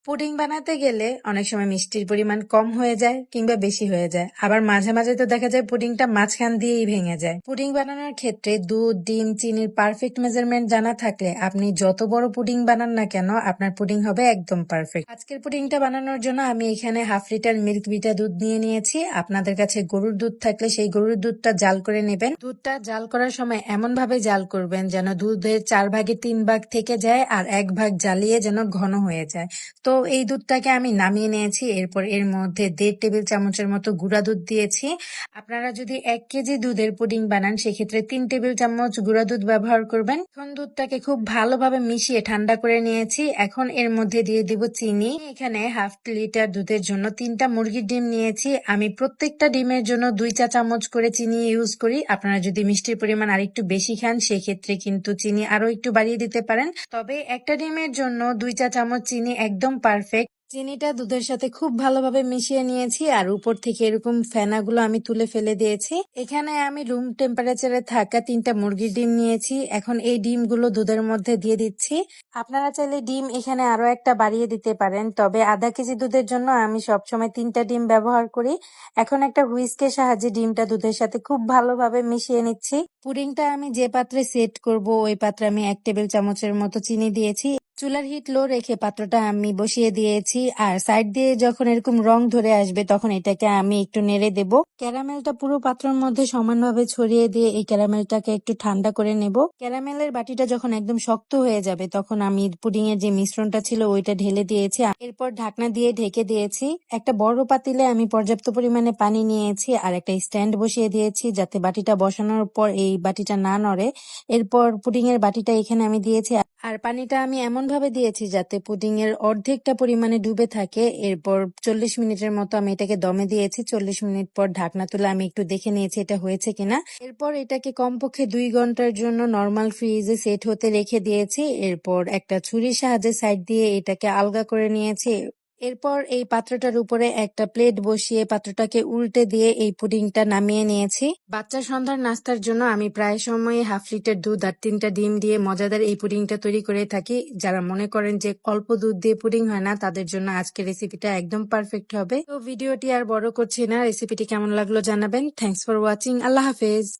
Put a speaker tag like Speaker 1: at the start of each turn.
Speaker 1: Pudding বানাতে গেলে অনেক সময় মিষ্টির পরিমাণ কম হয়ে যায় কিংবা বেশি হয়ে যায়, আবার মাঝে মাঝে তো দেখা যায় পুডিংটা মাঝখান দিয়েই ভেঙে যায়। পুডিং বানানোর ক্ষেত্রে দুধ, ডিম, চিনির পারফেক্ট মেজারমেন্ট জানা থাকলে আপনি যত বড় পুডিং বানান না কেন আপনার পুডিং হবে একদম পারফেক্ট। আজকের পুডিংটা বানানোর জন্য আমি এখানে 1/2 লিটার মিল্ক ভিটা দুধ নিয়ে নিয়েছি। আপনাদের কাছে গরুর দুধ থাকলে সেই গরুর দুধটা জাল করে নেবেন। দুধটা জাল করার সময় এমন ভাবে জাল করবেন যেন দুধের 4 ভাগে 3 ভাগ থেকে যায় আর 1 ভাগ জ্বালিয়ে যেন ঘন হয়ে যায়। তো এই দুধটাকে আমি নামিয়ে নিয়েছি। এরপর এর মধ্যে 1.5 টেবিল চামচের মতো গুঁড়া দুধ দিয়েছি। আপনারা যদি 1 কেজি দুধের পুডিং বানান সেক্ষেত্রে 3 টেবিল চামচ গুঁড়া দুধ ব্যবহার করবেন। এখন দুধটাকে খুব ভালোভাবে মিশিয়ে ঠান্ডা করে নিয়েছি। এখন এর মধ্যে দিয়ে দিব চিনি। এখানে 1/2 লিটার দুধের জন্য 3টা মুরগির ডিম নিয়েছি। আমি প্রত্যেকটা ডিমের জন্য 2 চা চামচ করে চিনি ইউজ করি। আপনারা যদি মিষ্টির পরিমাণ আরেকটু বেশি খান সেক্ষেত্রে কিন্তু চিনি আরো একটু বাড়িয়ে দিতে পারেন। তবে একটা ডিমের জন্য 2 চা চামচ চিনি একদম পারফেক্ট। চিনিটা দুধের সাথে খুব ভালোভাবে মিশিয়ে নিয়েছি আর উপর থেকে এরকম ফেনাগুলো আমি তুলে ফেলে দিয়েছি। এখানে আমি রুম টেম্পারেচারে থাকা 3টা মুরগির ডিম নিয়েছি। এখন এই ডিমগুলো দুধের মধ্যে দিয়ে দিচ্ছি। আপনারা চাইলে ডিম এখানে আরো একটা বাড়িয়ে দিতে পারেন, তবে আধা কেজি দুধের জন্য আমি সবসময় 3টা ডিম ব্যবহার করি। এখন একটা হুইস্কের সাহায্যে ডিমটা দুধের সাথে খুব ভালোভাবে মিশিয়ে নিচ্ছি। পুডিংটা আমি যে পাত্রে সেট করব ওই পাত্রে আমি 1 টেবিল চামচের মতো চিনি দিয়েছি। চুলার হিট লো রেখে পাত্রটা আমি বসিয়ে দিয়েছি আর সাইড দিয়ে যখন এরকম রং ধরে আসবে তখন এটাকে আমি একটু নেড়ে দেব। ক্যারামেলটা পুরো পাত্রের মধ্যে সমানভাবে ছড়িয়ে দিয়ে এই ক্যারামেলটাকে একটু ঠান্ডা করে নেব। ক্যারামেলের বাটিটা যখন একদম শক্ত হয়ে যাবে তখন আমি পুডিং এর যে মিশ্রণটা ছিল ওইটা ঢেলে দিয়েছি। এরপর ঢাকনা দিয়ে ঢেকে দিয়েছি। একটা বড় পাতিলে আমি পর্যাপ্ত পরিমাণে পানি নিয়েছি আর একটা স্ট্যান্ড বসিয়ে দিয়েছি যাতে বাটিটা বসানোর পর এই বাটিটা না নড়ে। এরপর পুডিং এর বাটিটা এখানে আমি দিয়েছি আর পানিটা আমি এমন ভাবে দিয়েছি যাতে পুডিং এর অর্ধেকটা পরিমাণে ডুবে থাকে। এরপর 40 মিনিটের মতো আমি এটাকে দমে দিয়েছি। 40 মিনিট পর ঢাকনা তুলে আমি একটু দেখে নিয়েছি এটা হয়েছে কিনা। এরপর এটাকে কমপক্ষে 2 ঘন্টার জন্য নর্মাল ফ্রিজে সেট হতে রেখে দিয়েছি। এরপর একটা ছুরির সাহায্যে সাইড দিয়ে এটাকে আলগা করে নিয়েছি। এরপর এই পাত্রটার উপরে একটা প্লেট বসিয়ে পাত্রটাকে উল্টে দিয়ে এই পুডিংটা নামিয়ে নিয়েছি। বাচ্চার সন্ধ্যার নাস্তার জন্য আমি প্রায় সময় 1/2 লিটার দুধ আর 3টা ডিম দিয়ে মজাদার এই পুডিংটা তৈরি করে থাকি। যারা মনে করেন যে অল্প দুধ দিয়ে পুডিং হয় না তাদের জন্য আজকের রেসিপিটা একদম পারফেক্ট হবে। তো ভিডিওটি আর বড় করছি না, রেসিপিটি কেমন লাগলো জানাবেন। Thanks for watching. আল্লাহ হাফেজ।